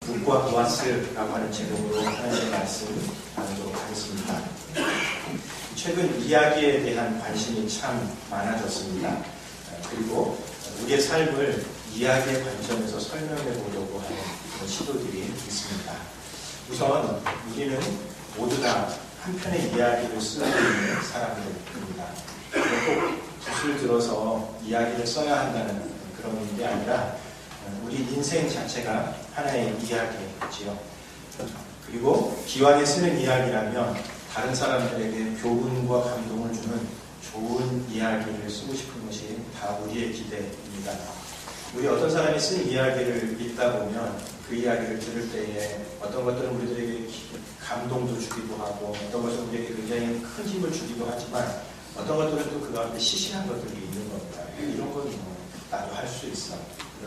북과 보아스라고 하는 제목으로 하나님의 말씀 나누도록 하겠습니다. 최근 이야기에 대한 관심이 참 많아졌습니다. 그리고 우리의 삶을 이야기의 관점에서 설명해 보려고 하는 그런 시도들이 있습니다. 우선 우리는 모두 다 한 편의 이야기를 쓰고 있는 사람들입니다. 꼭 붓을 들어서 이야기를 써야 한다는 그런 게 아니라 우리 인생 자체가 하나의 이야기지요. 그리고 기왕에 쓰는 이야기라면 다른 사람들에게 교훈과 감동을 주는 좋은 이야기를 쓰고 싶은 것이 다 우리의 기대입니다. 우리 어떤 사람이 쓴 이야기를 읽다 보면 그 이야기를 들을 때에 어떤 것들은 우리들에게 감동도 주기도 하고 어떤 것은 우리에게 굉장히 큰 힘을 주기도 하지만 어떤 것들은 또 그 가운데 시시한 것들이 있는 겁니다. 이런 건 나도 할 수 있어.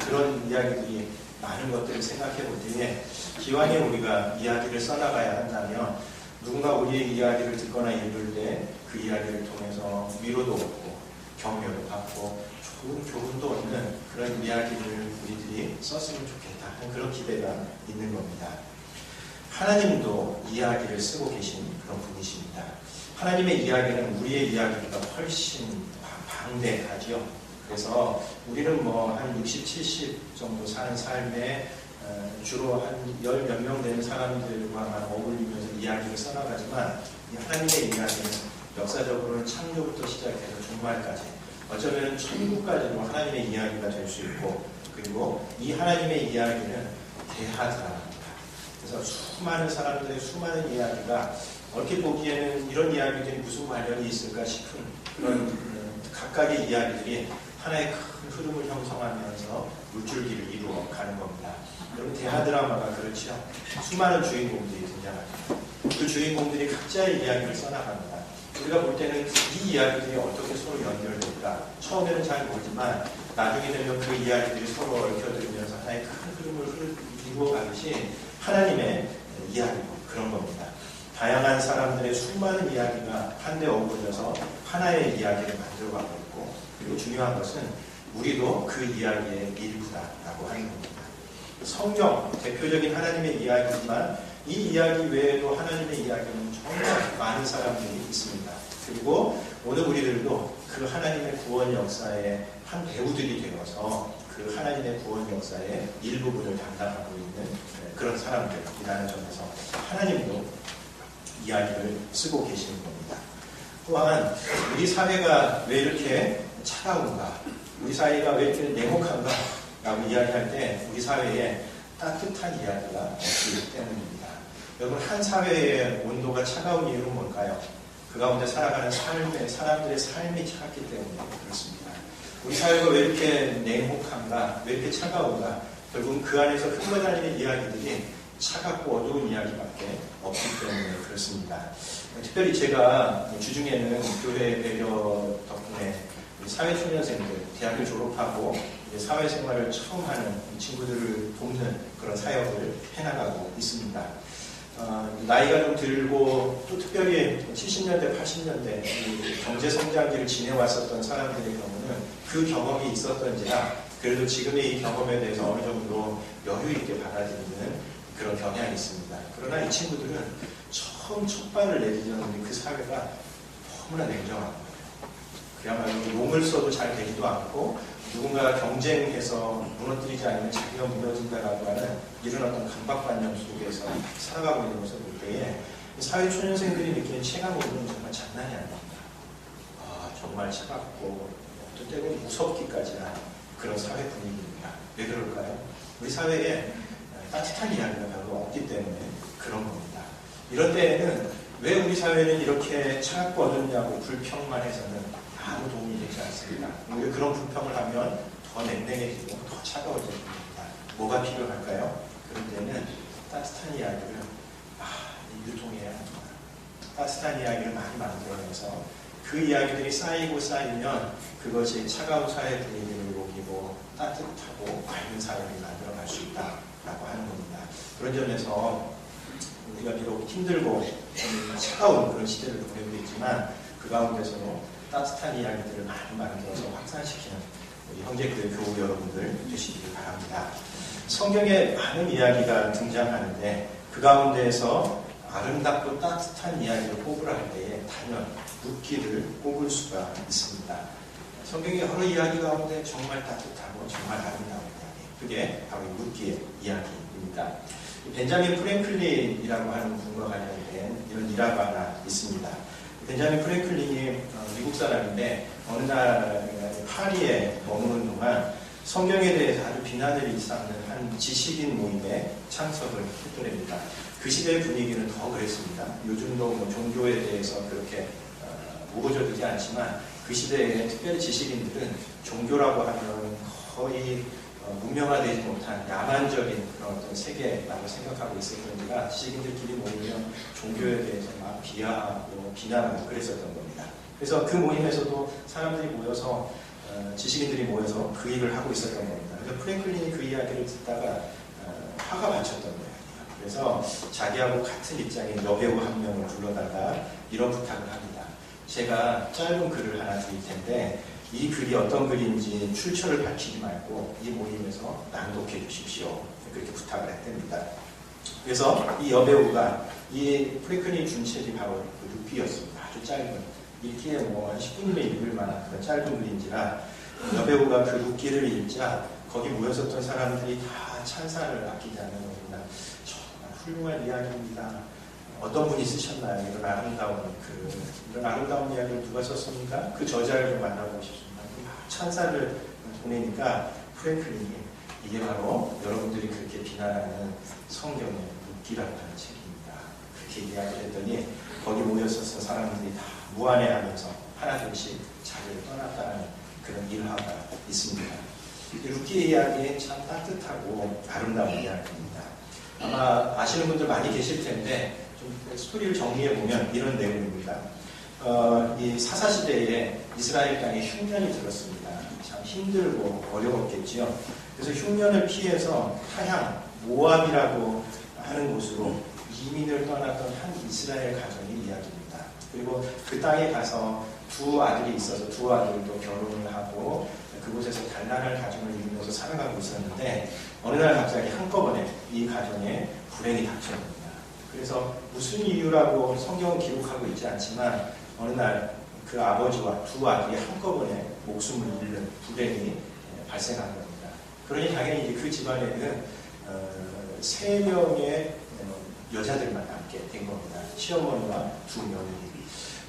그런 이야기들이 많은 것들을 생각해 볼 때에 기왕에 우리가 이야기를 써나가야 한다면 누군가 우리의 이야기를 듣거나 읽을 때 그 이야기를 통해서 위로도 얻고 격려도 받고 좋은 교훈도 얻는 그런 이야기를 우리들이 썼으면 좋겠다 하는 그런 기대가 있는 겁니다. 하나님도 이야기를 쓰고 계신 그런 분이십니다. 하나님의 이야기는 우리의 이야기보다 훨씬 방대하지요. 그래서 우리는 한 60, 70 정도 사는 삶에 주로 한 10몇 명 되는 사람들과만 어울리면서 이야기를 써나가지만 하나님의 이야기는 역사적으로는 창조부터 시작해서 종말까지 어쩌면 천국까지도 하나님의 이야기가 될 수 있고 그리고 이 하나님의 이야기는 대하드랍니다. 그래서 수많은 사람들의 수많은 이야기가 얼핏 보기에는 이런 이야기들이 무슨 관련이 있을까 싶은 그런 각각의 이야기들이 하나의 큰 흐름을 형성하면서 물줄기를 이루어 가는 겁니다. 여러분 대하드라마가 그렇죠. 수많은 주인공들이 등장합니다. 그 주인공들이 각자의 이야기를 써나갑니다. 우리가 볼 때는 이 이야기들이 어떻게 서로 연결될까 처음에는 잘 모르지만 나중에 되면 그 이야기들이 서로 얽혀들면서 하나의 큰 흐름을 이루어가듯이 하나님의 이야기고 그런 겁니다. 다양한 사람들의 수많은 이야기가 한데 어우러져서 하나의 이야기를 만들어가고 있고 그리고 중요한 것은 우리도 그 이야기의 일부다라고 하는 겁니다. 성경, 대표적인 하나님의 이야기지만 이 이야기 외에도 하나님의 이야기는 정말 많은 사람들이 있습니다. 그리고 오늘 우리들도 그 하나님의 구원 역사의 한 배우들이 되어서 그 하나님의 구원 역사의 일부분을 담당하고 있는 그런 사람들이라는 점에서 하나님도 이야기를 쓰고 계시는 겁니다. 또한 우리 사회가 왜 이렇게 차가운가, 우리 사회가 왜 이렇게 냉혹한가 라고 이야기할 때 우리 사회에 따뜻한 이야기가 없기 때문입니다. 여러분 한 사회의 온도가 차가운 이유는 뭘까요? 그 가운데 살아가는 사람들의 삶이 차갑기 때문에 그렇습니다. 우리 사회가 왜 이렇게 냉혹한가, 왜 이렇게 차가운가, 결국은 그 안에서 흘러다니는 이야기들이 차갑고 어두운 이야기밖에 없기 때문에 그렇습니다. 특별히 제가 주중에는 교회 배려 덕분에 사회초년생들, 대학을 졸업하고 사회생활을 처음 하는 친구들을 돕는 그런 사역을 해나가고 있습니다. 나이가 좀 들고 또 특별히 70년대, 80년대 경제성장기를 지내왔었던 사람들의 경우는 그 경험이 있었던지라 그래도 지금의 이 경험에 대해서 어느 정도 여유 있게 받아들이는 그런 경향이 있습니다. 그러나 이 친구들은 처음 첫 발을 내디뎠는데 그 사회가 너무나 냉정한 거예요. 그야말로 용을 써도 잘 되지도 않고 누군가가 경쟁해서 무너뜨리지 않으면 자기가 무너진다라고 하는 이런 어떤 강박관념 속에서 살아가고 있는 것을 볼 때에 사회초년생들이 느끼는 체감오는 정말 장난이 아닙니다. 정말 차갑고 어떤 때는 무섭기까지 한 그런 사회 분위기입니다. 왜 그럴까요? 우리 사회에 따뜻한 이야기가 별로 없기 때문에 그런 겁니다. 이런 때에는 왜 우리 사회는 이렇게 차갑고 어둡냐고 불평만 해서는 아무 도움이 되지 않습니다. 오히려 그런 불평을 하면 더 냉랭해지고 더 차가워질 겁니다. 뭐가 필요할까요? 그런 때는 따뜻한 이야기를 유통해야 합니다. 따뜻한 이야기를 많이 만들어내서 그 이야기들이 쌓이고 쌓이면 그것이 차가운 사회 분위기를 녹이고 따뜻하고 맑은 사회를 만들어갈 수 있다라고 하는 겁니다. 그런 점에서 우리가 비록 힘들고 차가운 그런 시대를 보내고 있지만 그 가운데서도 따뜻한 이야기들을 많이 만들어서 확산시키는 우리 형제교회 교우 여러분들 되시기를 바랍니다. 성경에 많은 이야기가 등장하는데 그 가운데에서 아름답고 따뜻한 이야기를 뽑으라 할 때에 단연 룻기를 꼽을 수가 있습니다. 성경의 여러 이야기 가운데 정말 따뜻하고 정말 아름다운 이야기, 그게 바로 룻기의 이야기입니다. 벤자민 프랭클린이라고 하는 분과 관련된 이런 일화가 하나 있습니다. 벤자민 프랭클린이 미국 사람인데 어느 날 파리에 머무는 동안 성경에 대해서 아주 비난을 일삼는 한 지식인 모임에 참석을 했더랍니다. 그 시대의 분위기는 더 그랬습니다. 요즘도 뭐 종교에 대해서 그렇게 우호적이지 않지만 그 시대에 특별히 지식인들은 종교라고 하면 거의 문명화되지 못한 야만적인 그런 어떤 세계라고 생각하고 있었던지라 지식인들끼리 모이면 종교에 대해서 막 비하하고 비난하고 그랬었던 겁니다. 그래서 그 모임에서도 사람들이 모여서 지식인들이 모여서 그 일을 하고 있었던 겁니다. 그래서 프랭클린이 그 이야기를 듣다가 화가 받쳤던 거예요. 그래서 자기하고 같은 입장인 여배우 한 명을 불러다가 이런 부탁을 합니다. 제가 짧은 글을 하나 드릴 텐데 이 글이 어떤 글인지 출처를 밝히지 말고 이 모임에서 낭독해 주십시오. 그렇게 부탁을 했답니다. 그래서 이 여배우가 이 프랭클린이 준 책이 바로 그 룻기였습니다. 아주 짧은, 읽기에 뭐 한 10분이면 읽을 만한 그런 짧은 글인지라 여배우가 그 룻기를 읽자 거기 모였었던 사람들이 다 찬사를 아끼지 않는 겁니다. 정말 훌륭한 이야기입니다. 어떤 분이 쓰셨나요? 이런 아름다운 이야기를 누가 썼습니까? 그 저자를 좀 만나보고 싶습니다. 찬사를 보내니까 프랭클린이 이게 바로 여러분들이 그렇게 비난하는 성경의 룻기라고 하는 책입니다. 그렇게 이야기를 했더니 거기 모였었던 사람들이 다 무안해하면서 하나둘씩 자리를 떠났다는 그런 일화가 있습니다. 룻기의 이야기는 참 따뜻하고 아름다운 이야기입니다. 아마 아시는 분들 많이 계실 텐데 좀 스토리를 정리해보면 이런 내용입니다. 이 사사시대에 이스라엘 땅에 흉년이 들었습니다. 참 힘들고 어려웠겠지요. 그래서 흉년을 피해서 타향, 모압이라고 하는 곳으로 이민을 떠났던 한 이스라엘 가정의 이야기입니다. 그리고 그 땅에 가서 두 아들이 있어서 두 아들도 결혼을 하고 그곳에서 단란한 가정을 이루면서 살아가고 있었는데 어느 날 갑자기 한꺼번에 이 가정에 불행이 닥쳐옵니다. 그래서 무슨 이유라고 성경은 기록하고 있지 않지만 어느 날 그 아버지와 두 아들이 한꺼번에 목숨을 잃는 불행이 발생한 겁니다. 그러니 당연히 그 집안에는 3명의 여자들만 남게 된 겁니다. 시어머니와 두 며느리.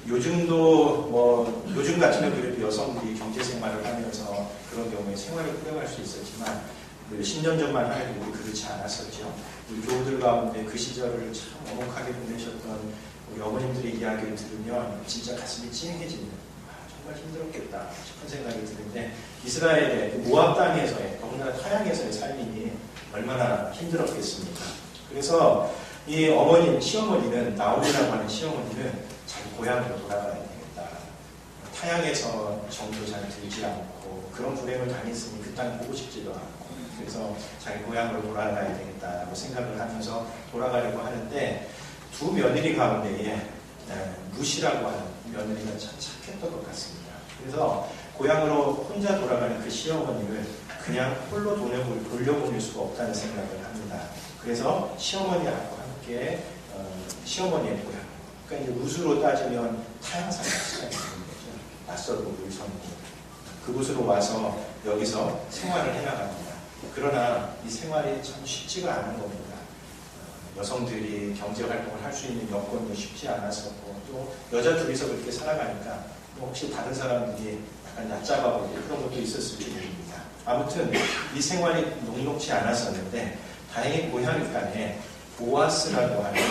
요즘 같으면 그래도 여성들이 경제생활을 하면서 그런 경우에 생활을 꾸려갈 수 있었지만 10년 전만 해도 그렇지 않았었죠. 우리 교우들 가운데 그 시절을 참 엄혹하게 보내셨던 우리 어머님들의 이야기를 들으면 진짜 가슴이 찡해집니다. 정말 힘들었겠다 싶은 생각이 드는데 이스라엘의 모압 땅에서의 더군다나 타향에서의 삶이 얼마나 힘들었겠습니까? 그래서 이 시어머니는 나오미라고 하는 시어머니는 자기 고향으로 돌아가야 되겠다. 타향에서 정도 잘 들지 않고 그런 불행을 당했으니 그 땅 보고 싶지도 않고 그래서 자기 고향으로 돌아가야 되겠다고 생각을 하면서 돌아가려고 하는데 두 며느리 가운데에 루시라고 하는 며느리가 참 착했던 것 같습니다. 그래서 고향으로 혼자 돌아가는 그 시어머니를 그냥 홀로 돌려보낼 수가 없다는 생각을 합니다. 그래서 시어머니하고 함께 시어머니의 고향, 그러니까 이제 루스로 따지면 타향산이 있는 거죠. 낯설고 물선고 그곳으로 와서 여기서 생활을 해나갑니다. 그러나 이 생활이 참 쉽지가 않은 겁니다. 여성들이 경제활동을 할 수 있는 여건도 쉽지 않았었고 또 여자 둘이서 그렇게 살아가니까 혹시 다른 사람들이 약간 얕잡아보고 그런 것도 있었을지 모릅니다. 아무튼 이 생활이 녹록지 않았었는데 다행히 고향간에 보아스라고 하는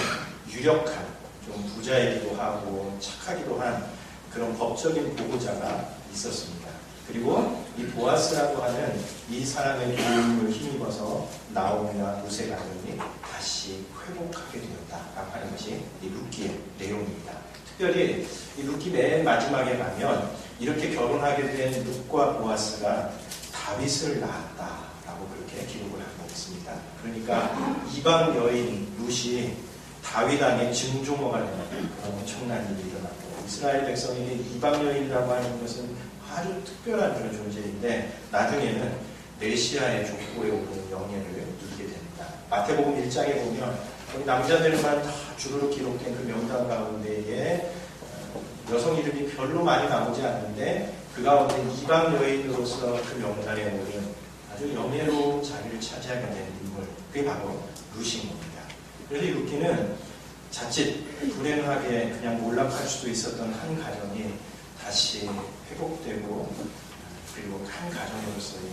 유력한 좀 부자이기도 하고 착하기도 한 그런 법적인 보호자가 있었습니다. 그리고 이 보아스라고 하는 이 사람의 도움을 힘입어서 나오미와 루세 가정이 다시 회복하게 되었다라고 하는 것이 이 룻기의 내용입니다. 특별히 이 룻기 맨 마지막에 가면 이렇게 결혼하게 된 룻과 보아스가 다윗을 낳았다라고 그렇게 기록을 하고 있습니다. 그러니까 이방 여인 룻이 다윗 왕의 증조모가 되는 그런 엄청난 일이 일어났고 이스라엘 백성에게 이방 여인이라고 하는 것은 아주 특별한 그런 존재인데 나중에는 메시아의 족보에 오른 영예를 누리게 됩니다. 마태복음 1장에 보면 거기 남자들만 다 주르륵 기록된 그 명단 가운데에 여성 이름이 별로 많이 나오지 않는데 그 가운데 이방 여인으로서 그 명단에 오른 아주 영예로운 자리를 차지하게 된 인물, 그게 바로 루시인 겁니다. 그래서 이 루키는 자칫 불행하게 그냥 몰락할 수도 있었던 한 가정이 다시 회복되고 그리고 한 가정으로서의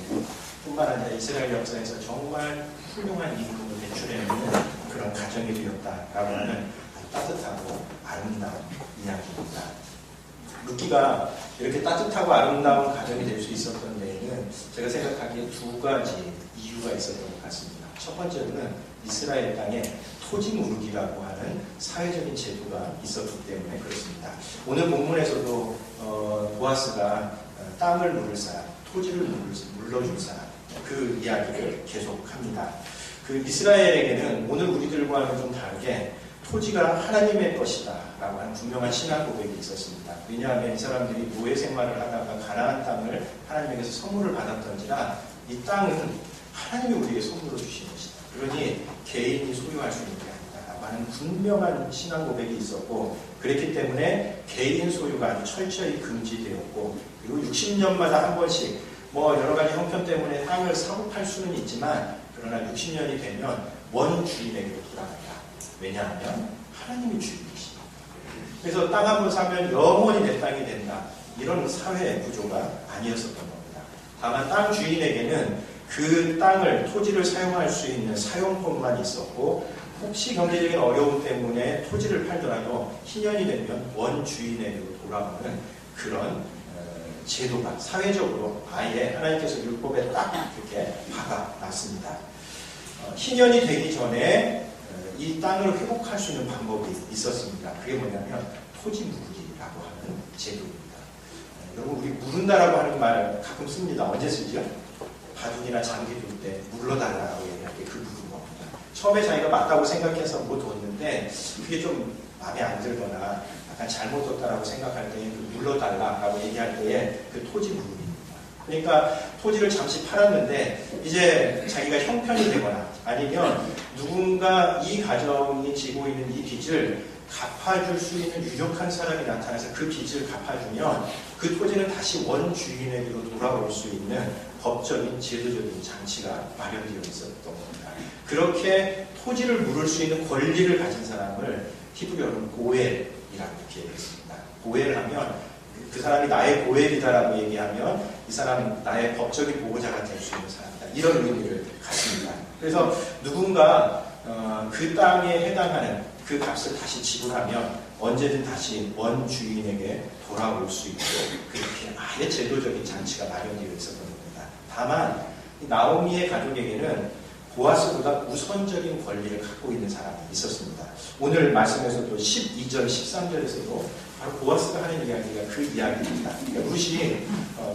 뿐만 아니라 이스라엘 역사에서 정말 훌륭한 임금을 배출해내는 그런 가정이 되었다라고 하는 따뜻하고 아름다운 이야기입니다. 루키가 이렇게 따뜻하고 아름다운 가정이 될 수 있었던 데에는 제가 생각하기에 두 가지 이유가 있었던 것 같습니다. 첫 번째로는 이스라엘 땅에 토지 무르기라고 하는 사회적인 제도가 있었기 때문에 그렇습니다. 오늘 본문에서도 보아스가 땅을 물을 사람, 토지를 물러줄 사람, 그 이야기를 계속합니다. 그 이스라엘에게는 오늘 우리들과는 좀 다르게 토지가 하나님의 것이다 라고 하는 분명한 신앙 고백이 있었습니다. 왜냐하면 이 사람들이 노예 생활을 하다가 가나안 땅을 하나님에게서 선물을 받았던지라 이 땅은 하나님이 우리에게 선물로 주신 것이다. 그러니 개인이 소유할 수 있는 게 아니다 라고 하는 분명한 신앙 고백이 있었고, 그랬기 때문에 개인 소유가 아주 철저히 금지되었고, 그리고 60년마다 한 번씩 여러 가지 형편 때문에 땅을 사고 팔 수는 있지만, 그러나 60년이 되면 원주인에게로 돌아간다. 왜냐하면 하나님이 주인이시다. 그래서 땅 한 번 사면 영원히 내 땅이 된다. 이런 사회 구조가 아니었었던 겁니다. 다만 땅 주인에게는 그 땅을, 토지를 사용할 수 있는 사용권만 있었고, 혹시 경제적인 어려움 때문에 토지를 팔더라도 희년이 되면 원주인에게로 돌아오는 그런 제도가 사회적으로 아예 하나님께서 율법에 딱 이렇게 박아놨습니다. 희년이 되기 전에 이 땅을 회복할 수 있는 방법이 있었습니다. 그게 뭐냐면 토지 무르기라고 하는 제도입니다. 여러분, 우리 무른다라고 하는 말 가끔 씁니다. 언제 쓰죠? 바둑이나 장기 둘 때 물러달라고 얘기할 때 그 무른 겁니다. 처음에 자기가 맞다고 생각해서 뭐 뒀는데 그게 좀 마음에 안 들거나 약간 잘못 뒀다라고 생각할 때 그 물러달라고 얘기할 때에 그 토지 무르기입니다. 그러니까 토지를 잠시 팔았는데 이제 자기가 형편이 되거나 아니면 누군가 이 가정이 지고 있는 이 빚을 갚아줄 수 있는 유력한 사람이 나타나서 그 빚을 갚아주면 그 토지는 다시 원주인에게로 돌아올 수 있는 법적인 제도적인 장치가 마련되어 있었던 겁니다. 그렇게 토지를 물을 수 있는 권리를 가진 사람을 히브리어로는 고엘이라고 이렇게 얘기했습니다. 고엘을 하면 그 사람이 나의 고엘이다라고 얘기하면 이 사람은 나의 법적인 보호자가 될 수 있는 사람이다. 이런 의미를 갖습니다. 그래서 누군가 그 땅에 해당하는 그 값을 다시 지불하면 언제든 다시 원주인에게 돌아올 수 있고, 그렇게 아예 제도적인 장치가 마련되어 있었던 겁니다. 다만 나오미의 가족에게는 보아스보다 우선적인 권리를 갖고 있는 사람이 있었습니다. 오늘 말씀에서도 12절, 13절에서도 바로 보아스가 하는 이야기가 그 이야기입니다. 그러니까 룻이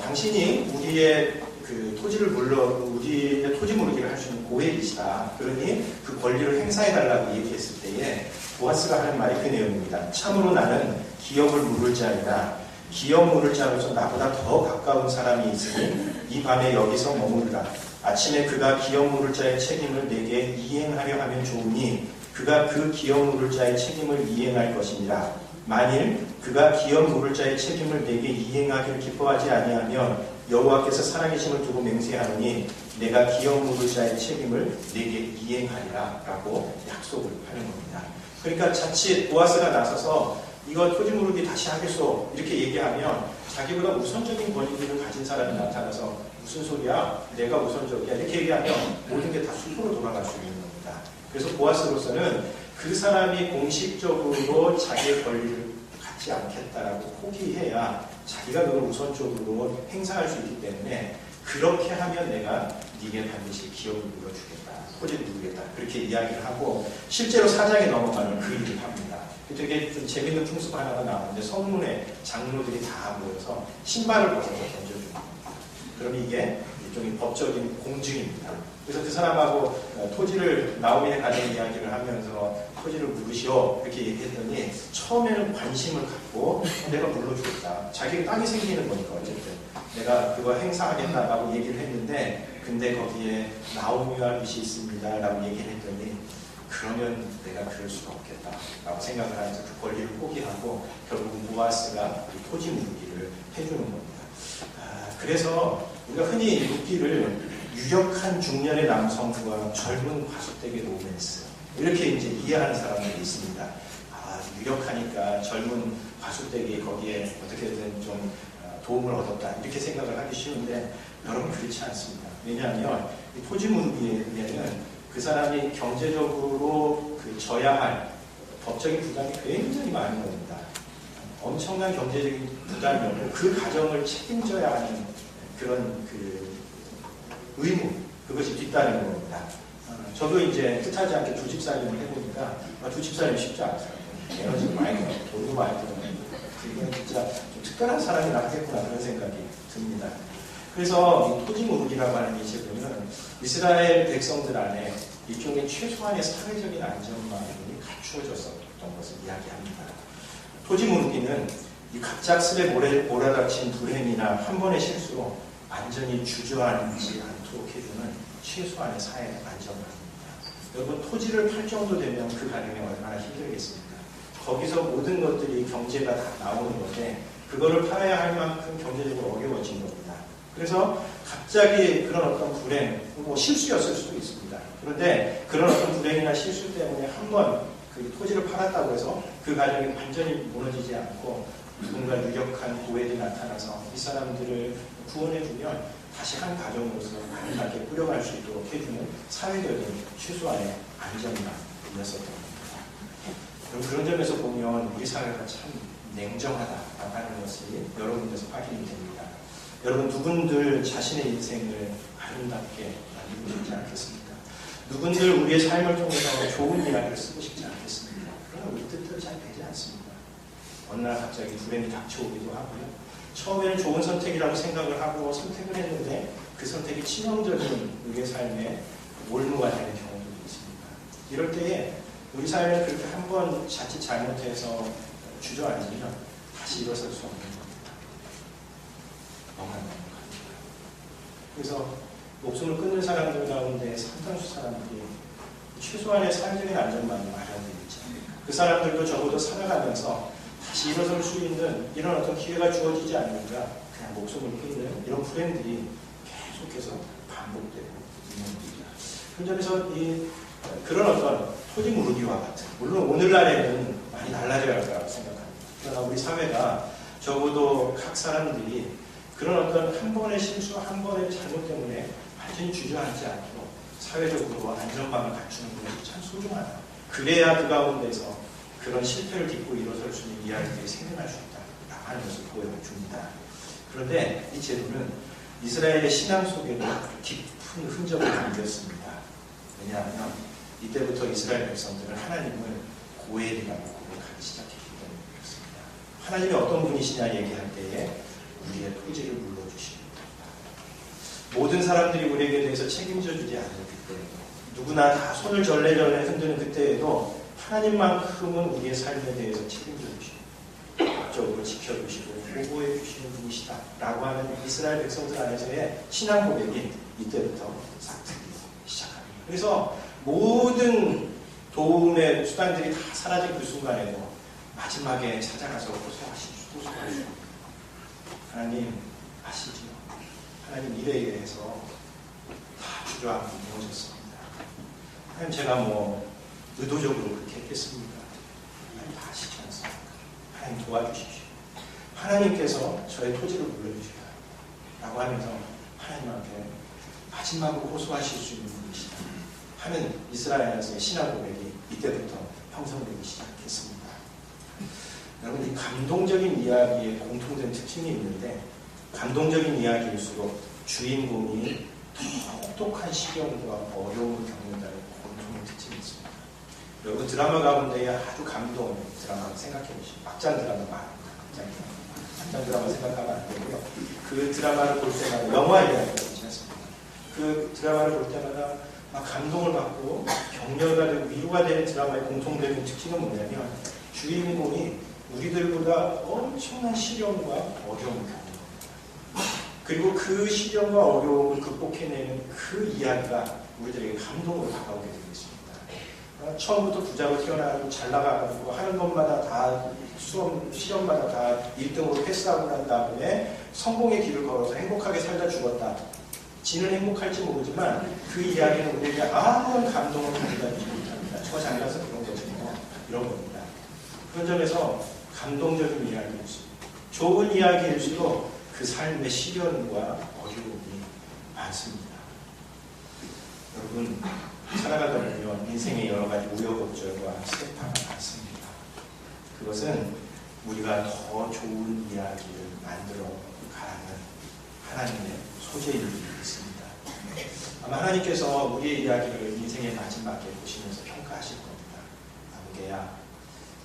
당신이 우리의 그 토지를 우리의 토지 무르기를 할 수 있는 고엘이시다. 그러니 그 권리를 행사해달라고 얘기했을 때에 보아스가 하는 말이 그 내용입니다. 참으로 나는 기업을 물을 자이다. 기업 물을 자로서 나보다 더 가까운 사람이 있으니 이 밤에 여기서 머무르라. 아침에 그가 기업 물을 자의 책임을 내게 이행하려 하면 좋으니 그가 그 기업 물을 자의 책임을 이행할 것이니라. 만일 그가 기업 물을 자의 책임을 내게 이행하기를 기뻐하지 아니하면 여호와께서 살아계심을 두고 맹세하노니 내가 기업 물을 자의 책임을 내게 이행하리라 라고 약속을 하는 겁니다. 그러니까 자칫 보아스가 나서서 이거 토지 무르기 다시 하겠소 이렇게 얘기하면 자기보다 우선적인 권리를 가진 사람이 나타나서 무슨 소리야? 내가 우선적이야? 이렇게 얘기하면 모든 게 다 수포로 돌아갈 수 있는 겁니다. 그래서 보아스로서는 그 사람이 공식적으로 자기의 권리를 갖지 않겠다라고 포기해야 자기가 그걸 우선적으로 행사할 수 있기 때문에 그렇게 하면 내가 네게 반드시 기업을 물어주겠다, 토지를 누르겠다 그렇게 이야기를 하고 실제로 사장에 넘어가는 그 일을 합니다. 되게 좀 재밌는 풍습 하나가 나오는데 성문에 장로들이 다 모여서 신발을 벗어서 던져줍니다. 그럼 이게 일종의 법적인 공증입니다. 그래서 그 사람하고 토지를 나오미의 가정 이야기를 하면서 토지를 물으시오 이렇게 얘기했더니 처음에는 관심을 갖고 내가 물러주겠다. 자기 땅이 생기는 거니까 어쨌든 내가 그거 행사하겠다라고 얘기를 했는데 근데 거기에 나오미와 룻이 있습니다 라고 얘기를 했더니 그러면 내가 그럴 수가 없겠다 라고 생각을 하면서 그 권리를 포기하고 결국 보아스가 토지 묻기를 해주는 겁니다. 그래서 우리가 흔히 룻기를 유력한 중년의 남성과 젊은 과수댁의 로맨스 이렇게 이제 이해하는 사람들이 있습니다. 유력하니까 젊은 과수댁이 거기에 어떻게든 좀 도움을 얻었다 이렇게 생각을 하기 쉬운데 여러분 그렇지 않습니다. 왜냐하면 이 토지 묻기에는 그 사람이 경제적으로 져야 할 법적인 부담이 굉장히 많이 옵니다. 엄청난 경제적인 부담이었고 그 가정을 책임져야 하는 그런 의무 그것이 뒤따르는 겁니다. 저도 이제 뜻하지 않게 두 집 살림을 해보니까 두 집 살림 쉽지 않아요. 에너지도 많이 들고 돈도 많이 들고 이건 진짜 좀 특별한 사람이라 하겠구나 그런 생각이 듭니다. 그래서 이 토지 묻기라고 하는 이 제도는 이스라엘 백성들 안에 일종의 최소한의 사회적인 안전망이 갖추어졌었던 것을 이야기합니다. 토지 묻기는 이 갑작스레 몰아닥친 불행이나 한 번의 실수로 완전히 주저앉지 않도록 해주는 최소한의 사회 안전망입니다. 여러분 토지를 팔 정도 되면 그 가정이 얼마나 힘들겠습니까? 거기서 모든 것들이 경제가 다 나오는 건데 그거를 팔아야 할 만큼 경제적으로 어려워진 겁니다. 그래서 갑자기 그런 어떤 불행, 실수였을 수도 있습니다. 그런데 그런 어떤 불행이나 실수 때문에 한번 그 토지를 팔았다고 해서 그 가정이 완전히 무너지지 않고 누군가 유력한 고액이 나타나서 이 사람들을 구원해주면 다시 한 가정으로서 아름답게 꾸려갈 수 있도록 해주는 사회적인 최소한의 안전망이었었던 겁니다. 그런 점에서 보면 우리 사회가 참 냉정하다라고 하는 것이 여러분께서 확인이 됩니다. 여러분 누군들 자신의 인생을 아름답게 만들고 싶지 않겠습니까? 누군들 우리의 삶을 통해서 좋은 이야기를 쓰고 싶지 않겠습니까? 그러나 우리 뜻대로 잘 되지 않습니다. 어느 날 갑자기 불행이 닥쳐오기도 하고요. 처음에는 좋은 선택이라고 생각을 하고 선택을 했는데 그 선택이 치명적인 우리의 삶에 올무가 되는 경우도 있습니다. 이럴 때에 우리 사회는 그렇게 한번 자칫 잘못해서 주저앉으면 다시 일어설 수 없는 겁니다. 너무나 행복합니다. 그래서 목숨을 끊는 사람들 가운데 상당수 사람들이 최소한의 사회적인 안전망이 마련되어 있지 않을까. 그 사람들도 적어도 살아가면서 다시 일어설 수 있는 이런 어떤 기회가 주어지지 않는가 그냥 목숨을 끊는 이런 불행들이 계속해서 반복되고 있는 겁니다. 그런 점에서 그런 어떤 토지 묻기와 같은 물론 오늘날에는 많이 달라져야 할 거라고 생각합니다. 그러나 우리 사회가 적어도 각 사람들이 그런 어떤 한 번의 실수, 한 번의 잘못 때문에 완전히 주저앉지 않도록 사회적으로 안전망을 갖추는 것이 참 소중하다. 그래야 그 가운데서 그런 실패를 딛고 일어설 수 있는 이야기들이 생겨날 수 있다라고 하는 것을 보여줍니다. 그런데 이 제도는 이스라엘의 신앙 속에도 깊은 흔적을 남겼습니다. 왜냐하면 이때부터 이스라엘 백성들은 하나님을 고엘이라고 고백하기 시작했기 때문에 그렇습니다. 하나님이 어떤 분이시냐 얘기할 때에 우리의 토지를 물러주십니다. 모든 사람들이 우리에게 대해서 책임져 주지 않을 그때 누구나 다 손을 절레절레 흔드는 그때에도 하나님만큼은 우리의 삶에 대해서 책임져 주시고 법적으로 지켜주시고 보호해 주시는 분이시다 라고 하는 이스라엘 백성들 안에서의 신앙 고백이 이때부터 싹 트기 시작합니다. 그래서 모든 도움의 수단들이 다 사라진 그 순간에도 마지막에 찾아가서 호소하시고 하나님 아시지요? 하나님 일에 의해서 다 주저앉고 무너졌습니다. 하나님 제가 의도적으로 그렇게 했겠습니까? 하나님 다 아시지 않습니까? 하나님 도와주십시오. 하나님께서 저의 토지를 물려주셔야 라고 하면서 하나님 앞에 마지막으로 호소하실 수 있는 분이시다 하는 이스라엘에서의 신앙 고백이 이때부터 형성되기 시작했습니다. 여러분 이 감동적인 이야기에 공통된 특징이 있는데 감동적인 이야기일수록 주인공이 혹독한 시련과 어려움을 겪는다는 공통의 특징이 있습니다. 여러분 드라마 가운데에 아주 감동 드라마 생각해 보시죠. 막장 드라마 막장 드라마 생각하면 안 되고요. 그 드라마를 볼 때마다 영화 이야기가 있지 않습니까? 그 드라마를 볼 때마다 막 감동을 받고 격려가 되고 위로가 되는 드라마의 공통적인 특징은 뭐냐면 주인공이 우리들보다 엄청난 시련과 어려움을 겪는 겁니다. 그리고 그 시련과 어려움을 극복해내는 그 이야기가 우리들에게 감동으로 다가오게 되겠습니다. 처음부터 부자로 태어나고 잘 나가고 하는 것마다 다 시험마다 다 1등으로 패스하고 난 다음에 성공의 길을 걸어서 행복하게 살다 죽었다. 지는 행복할지 모르지만 그 이야기는 우리에게 아무런 감동을 가져다 주지 못합니다. 저 잘나서 그런 거죠. 이런 겁니다. 그런 점에서 감동적인 이야기일수록 좋은 이야기일수록 그 삶의 시련과 어려움이 많습니다. 여러분, 살아가다 보면 인생의 여러 가지 우여곡절과 세파가 많습니다. 그것은 우리가 더 좋은 이야기를 만들어 가는 하나님의 소재일 수 있습니다. 아마 하나님께서 우리의 이야기를 인생의 마지막에 보시면서 평가하실 겁니다. 아무개야,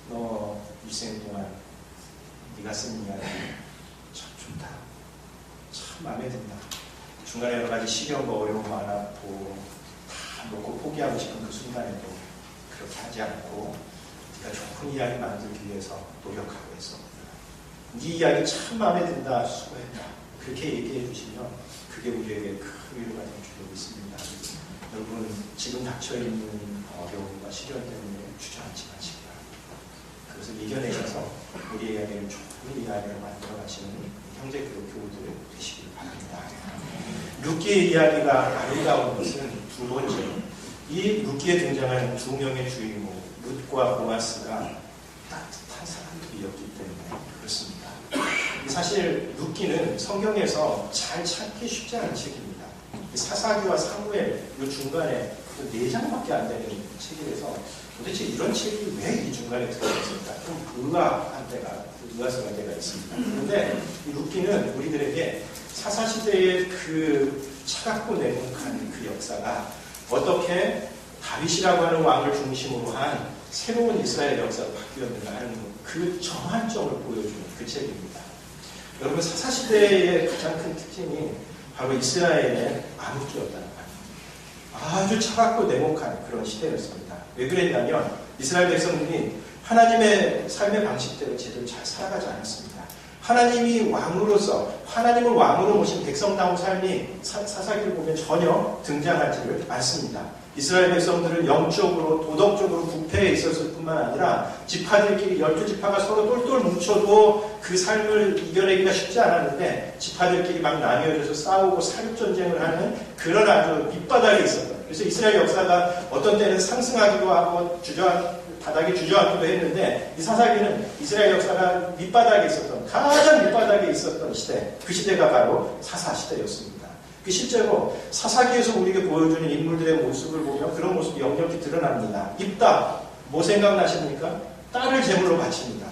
너 일생 동안 네가 쓴 이야기 참 좋다. 참 마음에 든다. 중간에 여러 가지 시련과 어려움 많았고 다 놓고 포기하고 싶은 그 순간에도 그렇게 하지 않고 네가 좋은 이야기 만들기 위해서 노력하고 있었구나. 네 이야기 참 마음에 든다. 수고했다. 그렇게 얘기해 주시면 그게 우리에게 큰 위로가 될 줄로 믿습니다. 여러분, 지금 닥쳐있는 어려움과 시련 때문에 주저앉지 마시기 바랍니다. 그것을 이겨내셔서 우리의 이야기를 좋은 이야기를 만들어 가시는 형제 교우들 되시길 바랍니다. 룻기의 이야기가 아름다운 것은 두 번째, 이 룻기에 등장하는 두 명의 주인공 룻과 보아스가 따뜻한 사람들이었기 때문에 그렇습니다. 사실 룻기는 성경에서 잘 찾기 쉽지 않은 책입니다. 사사기와 사무엘 이 중간에 4장밖에 안 되는 책이라서 도대체 이런 책이 왜 이 중간에 들어있을까? 좀 의아스러운 때가 있습니다. 그런데 이 룻기는 우리들에게 사사시대의 그 차갑고 냉혹한 그 역사가 어떻게 다윗이라고 하는 왕을 중심으로 한 새로운 이스라엘 역사로 바뀌었는가 하는 그 정한점을 보여주는 그 책입니다. 여러분, 사사시대의 가장 큰 특징이 바로 이스라엘의 암흑기였다는 말입니다. 아주 차갑고 냉혹한 그런 시대였습니다. 왜 그랬냐면 이스라엘 백성들이 하나님의 삶의 방식대로 제대로 잘 살아가지 않았습니다. 하나님이 왕으로서 하나님을 왕으로 모신 백성다운 삶이 사사기를 보면 전혀 등장하지를 않습니다. 이스라엘 백성들은 영적으로 도덕적으로 부패해 있었을 뿐만 아니라 지파들끼리 12지파가 서로 똘똘 뭉쳐도 그 삶을 이겨내기가 쉽지 않았는데 지파들끼리 막 나뉘어져서 싸우고 사륙전쟁을 하는 그런 아주 밑바닥에 있었던, 그래서 이스라엘 역사가 어떤 때는 상승하기도 하고 바닥에 주저앉기도 했는데 이 사사기는 이스라엘 역사가 밑바닥에 있었던, 가장 밑바닥에 있었던 시대, 그 시대가 바로 사사시대였습니다. 그 실제로 사사기에서 우리에게 보여주는 인물들의 모습을 보면 그런 모습이 역력히 드러납니다. 입다, 뭐 생각나십니까? 딸을 제물로 바칩니다.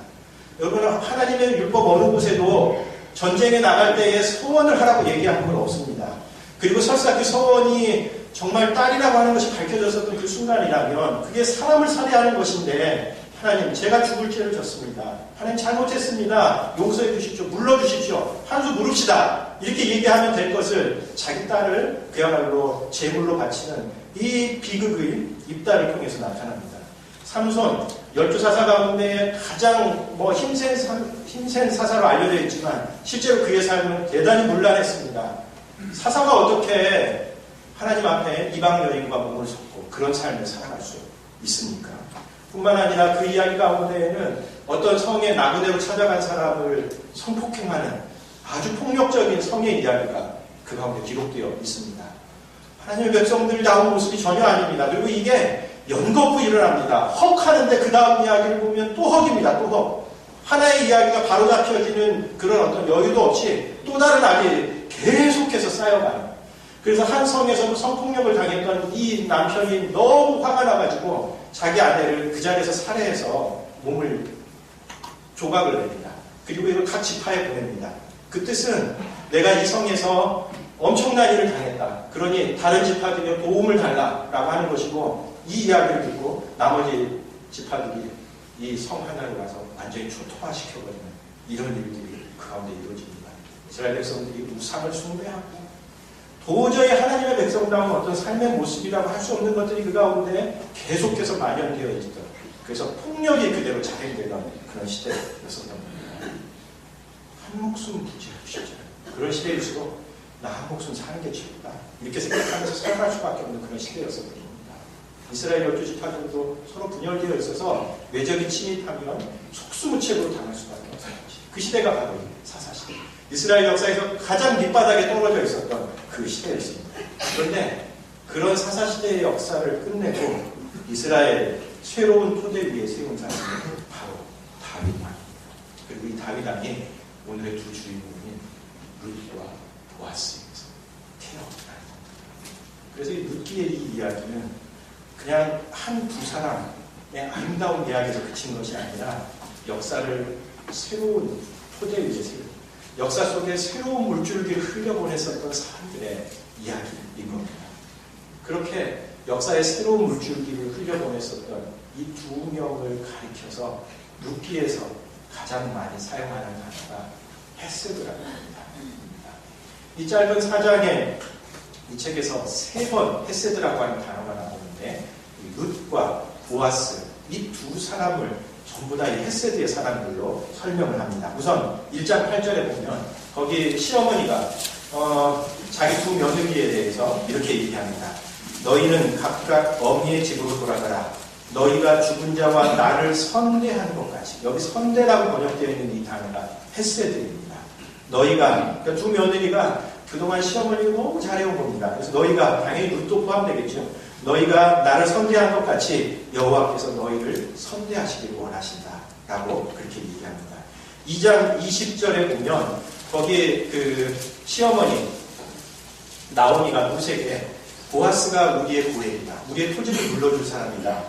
여러분, 하나님의 율법 어느 곳에도 전쟁에 나갈 때에 서원을 하라고 얘기한 건 없습니다. 그리고 설사 그 서원이 정말 딸이라고 하는 것이 밝혀졌었던 그 순간이라면 그게 사람을 살해하는 것인데, 하나님, 제가 죽을 죄를 졌습니다. 하나님, 잘못했습니다. 용서해 주십시오. 물러주십시오. 한 수 물읍시다. 이렇게 얘기하면 될 것을 자기 딸을 그야말로 제물로 바치는 이 비극의 입다를 통해서 나타납니다. 삼손, 12사사 가운데 가장 힘센 사사로 알려져 있지만 실제로 그의 삶은 대단히 문란했습니다. 사사가 어떻게 하나님 앞에 이방 여인과 몸을 섞고 그런 삶을 살아갈 수 있습니까? 뿐만 아니라 그 이야기 가운데에는 어떤 성의 나그네로 찾아간 사람을 성폭행하는 아주 폭력적인 성의 이야기가 그 가운데 기록되어 있습니다. 하나님의 백성들다운 모습이 전혀 아닙니다. 그리고 이게 연거푸 일어납니다. 헉 하는데 그 다음 이야기를 보면 또 헉입니다. 또 헉. 하나의 이야기가 바로 잡혀지는 그런 어떤 여유도 없이 또 다른 악이 계속해서 쌓여가요. 그래서 한 성에서도 성폭력을 당했던 이 남편이 너무 화가 나가지고 자기 아내를 그 자리에서 살해해서 몸을 조각을 냅니다. 그리고 이걸 각 지파에 보냅니다. 그 뜻은 내가 이 성에서 엄청난 일을 당했다. 그러니 다른 지파들이 도움을 달라라고 하는 것이고, 이 이야기를 듣고 나머지 지파들이 이 성 하나를 가서 완전히 초토화시켜버리는 이런 일들이 그 가운데 이루어집니다. 이스라엘 백성들이 우상을 숭배하고 도저히 하나님의 백성다운 어떤 삶의 모습이라고 할 수 없는 것들이 그 가운데 계속해서 만연되어 있던, 그래서 폭력이 그대로 자행되던 그런 시대였었던 겁니다. 한 목숨 부지하고 싶잖아요. 그런 시대일수록 나 한 목숨 사는 게 최고다. 이렇게 생각하면서 살아갈 수밖에 없는 그런 시대였었던 겁니다. 이스라엘 12지 타국도 서로 분열되어 있어서 외적인 침입하면 속수무책으로 당할 수밖에 없어요. 그 시대가 바로 사사시대. 이스라엘 역사에서 가장 밑바닥에 떨어져 있었던 그 시대였습니다. 그런데 그런 사사시대의 역사를 끝내고 이스라엘 새로운 토대 위에 세운 사람이 바로 다윗왕입니다. 그리고 이 다윗왕이 오늘의 두 주인공인 룻과 보아스에서 태어납니다. 그래서 이 룻기의 이 이야기는 그냥 한 두 사람의 아름다운 이야기에서 그친 것이 아니라 역사를 새로운 토대 위에 세운, 역사 속에 새로운 물줄기를 흘려보냈었던 사람들의 이야기인 겁니다. 그렇게 역사의 새로운 물줄기를 흘려보냈었던 이 두 명을 가리켜서 룻기에서 가장 많이 사용하는 단어가 헤세드라는 겁니다. 이 짧은 4장에 이 책에서 3번 헤세드라고 하는 단어가 나오는데 룻과 보아스 이 두 사람을 전부 다 이 헤세드의 사람들로 설명을 합니다. 우선 1장 8절에 보면 거기 시어머니가 자기 두 며느리에 대해서 이렇게 얘기합니다. 너희는 각각 어미의 집으로 돌아가라. 너희가 죽은 자와 나를 선대하는 것까지. 여기 선대라고 번역되어 있는 이 단어가 헤세드입니다. 너희가, 그러니까 두 며느리가 그동안 시어머니가 너무 잘해온 겁니다. 그래서 너희가, 당연히 룻도 포함되겠죠. 너희가 나를 선대한 것 같이 여호와께서 너희를 선대하시기를 원하신다. 라고 그렇게 얘기합니다. 2장 20절에 보면 거기에 그 시어머니 나오미가 룻에게 보아스가 우리의 고액이다. 우리의 토지를 물러줄 사람이다.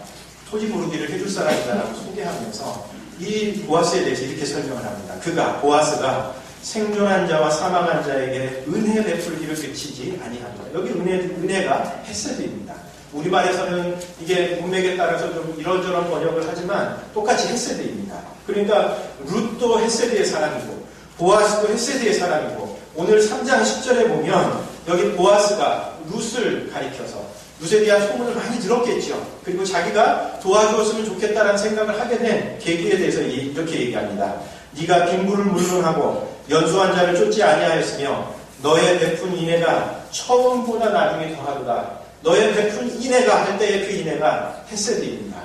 토지 무르기를 해줄 사람이다라고 소개하면서 이 보아스에 대해서 이렇게 설명을 합니다. 보아스가 생존한 자와 사망한 자에게 은혜 베풀기를 그치지 아니한다. 여기 은혜가 헤세드입니다. 우리말에서는 이게 문맥에 따라서 좀 이런저런 번역을 하지만 똑같이 헤세드입니다. 그러니까 룻도 헤세드의 사람이고 보아스도 헤세드의 사람이고 오늘 3장 10절에 보면 여기 보아스가 룻을 가리켜서 룻에 대한 소문을 많이 들었겠죠. 그리고 자기가 도와주었으면 좋겠다는 생각을 하게 된 계기에 대해서 이렇게 얘기합니다. 네가 빈부를 물론하고 연수한 자를 쫓지 아니하였으며 너의 베푼 인애가 처음보다 나중에 더하도다. 너의 베푼 인애가 할 때의 그 인애가 헤세드입니다.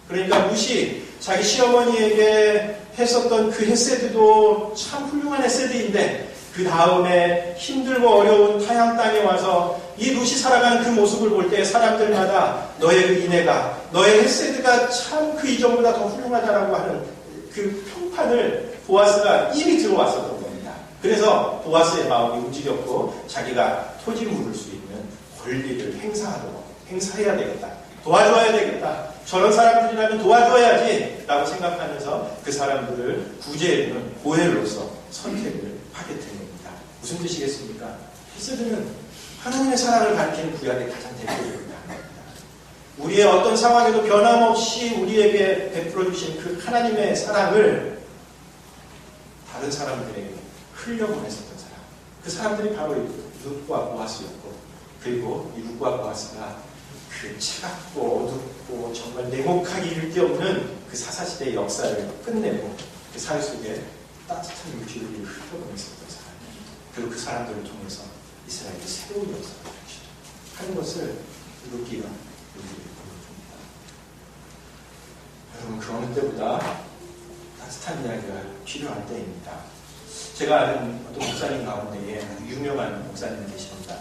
그러니까 룻이 자기 시어머니에게 했었던 그 헤세드도 참 훌륭한 헤세드인데 그 다음에 힘들고 어려운 타향 땅에 와서 이 룻이 살아가는 그 모습을 볼 때 사람들마다 너의 그 인애가, 너의 헤세드가 참 그 이전보다 더 훌륭하다라고 하는 그 평판을 보아스가 이미 들어왔었던 겁니다. 그래서 보아스의 마음이 움직였고 자기가 토지 물을 수 있는 권리를 행사해야 되겠다. 도와줘야 되겠다. 저런 사람들이라면 도와줘야지 라고 생각하면서 그 사람들을 구제해주는 보혜로서 선택을 하게 된 겁니다. 무슨 뜻이겠습니까? 헤세드는 하나님의 사랑을 가리키는 구약의 가장 대표적인 단어입니다. 우리의 어떤 상황에도 변함없이 우리에게 베풀어주신 그 하나님의 사랑을 다른 사람들에게 흘려보냈었던 사람. 그 사람들이 바로 룻과 보아스였고 그리고 이 룻과 보아스가 그 차갑고 어둡고 정말 냉혹하기 이를 데 없는 그 사사시대의 역사를 끝내고 그 사회 속에 따뜻한 물줄기를 흘려보냈었던 사람. 그리고 그 사람들을 통해서 이스라엘이 새로운 역사를 하는 것을 룻기가 우리에게 보여줍니다. 여러분 그 어느 때보다 따뜻한 이야기가 필요한 때입니다. 제가 아는 어떤 목사님 가운데에 유명한 목사님이 계십니다.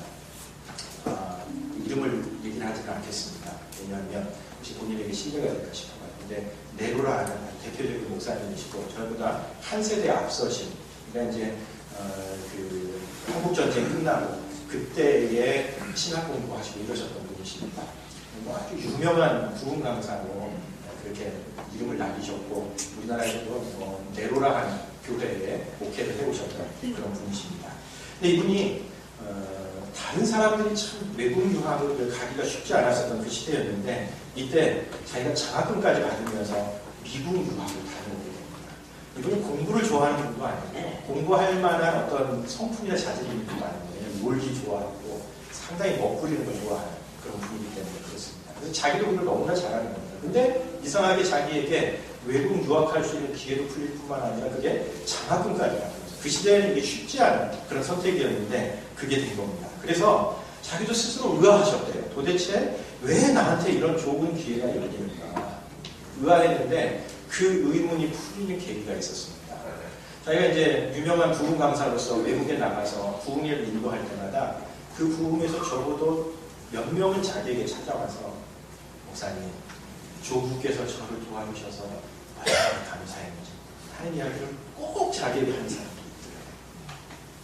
이름을 얘기를 하지는 않겠습니다. 왜냐하면 혹시 본인에게 신뢰가 될까 싶어요. 근데 네로라는 대표적인 목사님이시고 저보다 한 세대 앞서신, 그러니까 이제 그 한국전쟁 끝나고 그때에 신학 공부하시고 이러셨던 분이십니다. 뭐 아주 유명한 부흥 강사로 그렇게 이름을 날리셨고 우리나라에서도 네로라 하는 교회에 목회를 해오셨던 그런 분이십니다. 근데 이분이 다른 사람들이 참 외국 유학을 가기가 쉽지 않았었던 그 시대였는데 이때 자기가 장학금까지 받으면서 미국 유학을 다녀오게 됩니다. 이분은 공부를 좋아하는 분도 아니고 공부할 만한 어떤 성품이나 자질이 있는 분도 아니고 놀기 좋아하고 상당히 멋부리는 걸 좋아하는 그런 분이기 때문에 그렇습니다. 그래서 자기도 그걸 너무나 잘하는 겁니다. 근데 이상하게 자기에게 외국 유학할 수 있는 기회도 풀릴 뿐만 아니라 그게 장학금까지 받으면서 그 시대에는 이게 쉽지 않은 그런 선택이었는데 그게 된 겁니다. 그래서 자기도 스스로 의아하셨대요. 도대체 왜 나한테 이런 좋은 기회가 열리는가 의아했는데 그 의문이 풀리는 계기가 있었습니다. 자기가 이제 유명한 부흥 강사로서 외국에 나가서 부흥회를 인도할 때마다 그 부흥에서 적어도 몇 명은 자기에게 찾아와서 목사님, 조국께서 저를 도와주셔서 얼마나 감사했는지 하는 이야기를 꼭 자기에게 하는 사람이 있더라고요.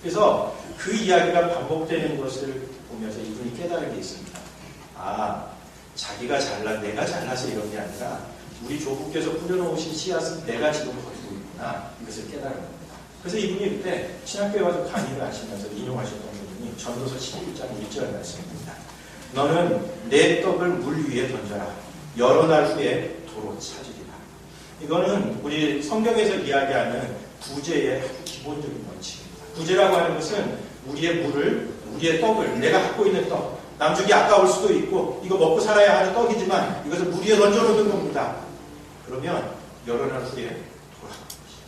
그래서 그 이야기가 반복되는 것을 보면서 이분이 깨달은 게 있습니다. 아, 자기가 내가 잘나서 이런 게 아니라 우리 조국께서 뿌려놓으신 씨앗은 내가 지금 거두고 있구나. 이것을 깨달은 겁니다. 그래서 이분이 그때 신학교에 와서 강의를 하시면서 인용하셨던 부분이 전도서 11장 1절 말씀입니다. 너는 내 떡을 물 위에 던져라. 여러 날 후에 도로 찾으리라. 이거는 우리 성경에서 이야기하는 구제의 아주 기본적인 원칙입니다. 구제라고 하는 것은 우리의 떡을, 내가 갖고 있는 떡, 남주기 아까울 수도 있고 이거 먹고 살아야 하는 떡이지만 이것을 물 위에 던져놓는 겁니다. 그러면 여러 날 후에 돌아가는 것이죠.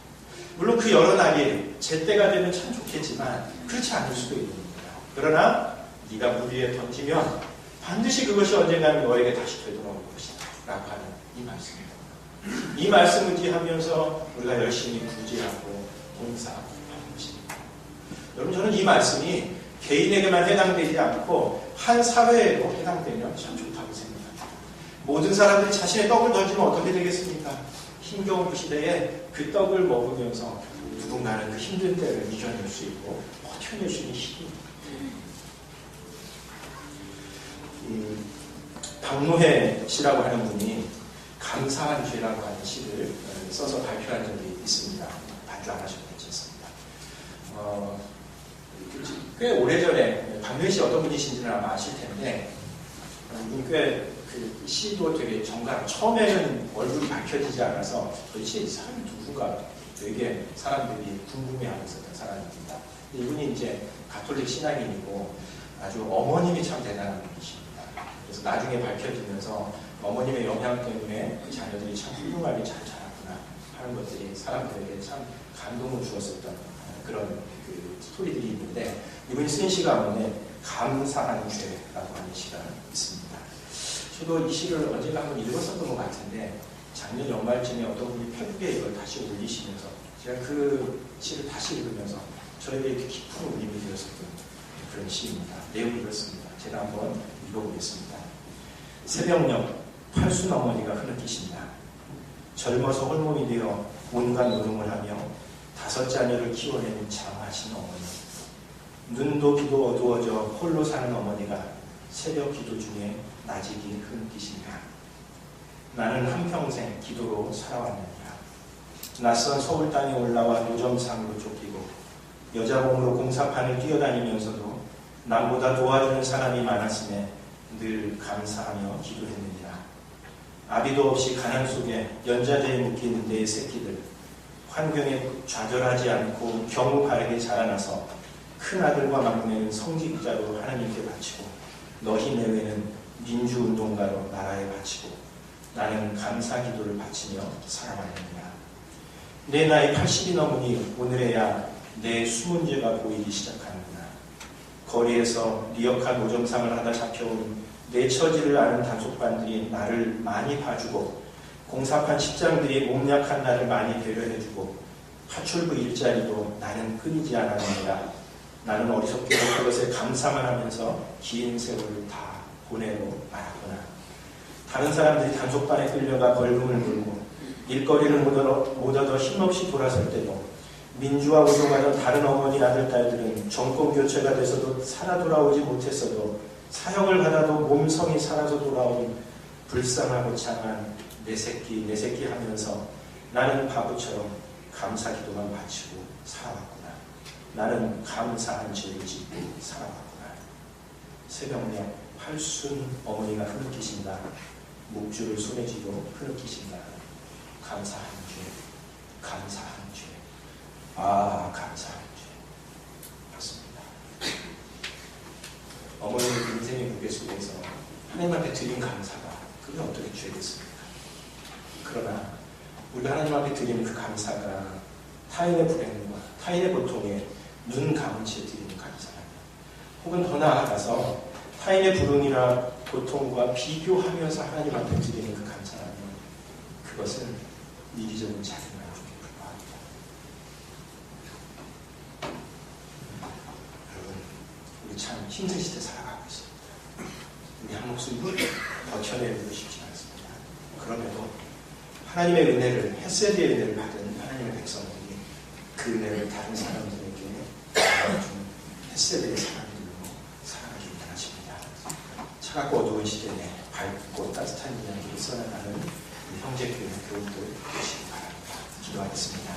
물론 그 여러 날이 제때가 되면 참 좋겠지만 그렇지 않을 수도 있는 겁니다. 그러나 네가 물 위에 던지면 반드시 그것이 언젠가는 너에게 다시 되돌아올 것이다 라고 하는 이 말씀입니다. 이 말씀 의지하면서 우리가 열심히 구제하고 봉사하는 것입니다. 여러분, 저는 이 말씀이 개인에게만 해당되지 않고 한 사회에도 해당되면 참 좋다고 생각합니다. 모든 사람들이 자신의 떡을 던지면 어떻게 되겠습니까? 힘겨운 그 시대에 그 떡을 먹으면서 누군가는 그 힘든 때를 이겨낼 수 있고 버텨낼 수 있는 힘이 박노해 씨라고 하는 분이 감사한 죄라고 하는 시를 써서 발표한 적이 있습니다. 반주 안 하셔도 괜찮습니다. 꽤 오래전에 박노해 씨 어떤 분이신지는 아마 아실 텐데 이분이 꽤 그 시도 되게 정감, 처음에는 얼굴이 밝혀지지 않아서 도대체 이 사람이 누군가 되게 사람들이 궁금해하고 있었던 사람입니다. 이분이 이제 가톨릭 신앙인이고 아주 어머님이 참 대단한 분이십니다. 그래서 나중에 밝혀지면서 어머님의 영향 때문에 그 자녀들이 참 훌륭하게 잘 자랐구나 하는 것들이 사람들에게 참 감동을 주었었던 그런 그 스토리들이 있는데 이분이 쓴 시가 뭐냐면 감사한 죄라고 하는 시가 있습니다. 저도 이 시를 언젠가 한번 읽었었던 것 같은데 작년 연말쯤에 어떤 분이 페북에 이걸 다시 올리시면서 제가 그 시를 다시 읽으면서 저에게 이렇게 깊은 울림이 되었었던 그런 시입니다. 내용이 이렇습니다. 제가 한번 읽어보겠습니다. 새벽녘 팔순 어머니가 흐느끼신다. 젊어서 홀몸이 되어 온갖 노동을 하며 5 자녀를 키워낸 장하신 어머니. 눈도 귀도 어두워져 홀로 사는 어머니가 새벽 기도 중에 나직이 흐느끼신다. 나는 한평생 기도로 살아왔느니라. 낯선 서울 땅에 올라와 노점상으로 쫓기고 여자공으로 공사판을 뛰어다니면서도 남보다 도와주는 사람이 많았음에 늘 감사하며 기도했느니라. 아비도 없이 가난 속에 연자대에 묶인 내 새끼들, 환경에 좌절하지 않고 경우 바르게 자라나서 큰아들과 막내는 성직자로 하나님께 바치고 너희 내외는 민주운동가로 나라에 바치고 나는 감사 기도를 바치며 살아왔느니라. 내 나이 80이 넘으니 오늘에야 내 숨은 죄가 보이기 시작하는구나. 거리에서 리역한 노점상을 하다 잡혀온 내 처지를 아는 단속반들이 나를 많이 봐주고 공사판 십장들이 몸 약한 나를 많이 배려해주고 파출부 일자리도 나는 끊이지 않았느니라. 나는 어리석게도 그것에 감사만 하면서 긴 세월을 다 보내고 말았구나. 다른 사람들이 단속반에 끌려가 벌금을 물고 일거리를 못 얻어 힘없이 돌아설 때도 민주화 운동하던 다른 어머니 아들 딸들은 정권 교체가 돼서도 살아 돌아오지 못했어도 사형을 받아도 몸성이 살아서 돌아온 불쌍하고 창한 내 새끼 하면서 나는 바보처럼 감사 기도만 바치고 살아왔구나. 나는 감사한 죄를 짓고 살아왔구나. 새벽녘 팔순 어머니가 흐느끼신다. 묵주를 손에 쥐고 흐느끼신다. 감사한 죄, 감사한 죄. 아, 감사한 죄. 맞습니다. 어머니의 인생의 무게 속에서 하나님 앞에 드린 감사가 그게 어떻게 죄겠습니까? 그러나 우리가 하나님 앞에 드리는 그 감사가 타인의 불행과 타인의 고통에 눈 감은 채 드리는 감사하며, 혹은 더 나아가서 타인의 불응이나 고통과 비교하면서 하나님 앞에 드리는 그 감사하며, 그것은 이기적인 자기 만족에 불과합니다. 여러분, 우리 참 힘든 시대 살아가고 있습니다. 우리 한 목숨 버텨내는 게 쉽지 않습니다. 그럼에도 하나님의 은혜를, 헤세드의 은혜를 받은 하나님의 백성들이 그 은혜를 다른 사람들에게 나눠주는 헤세드의 사람들로 살아가길 원하십니다. 차갑고 어두운 시대에 밝고 따뜻한 이야기를 써나가는 형제교회 교우들 되시기 바랍니다. 기도하겠습니다.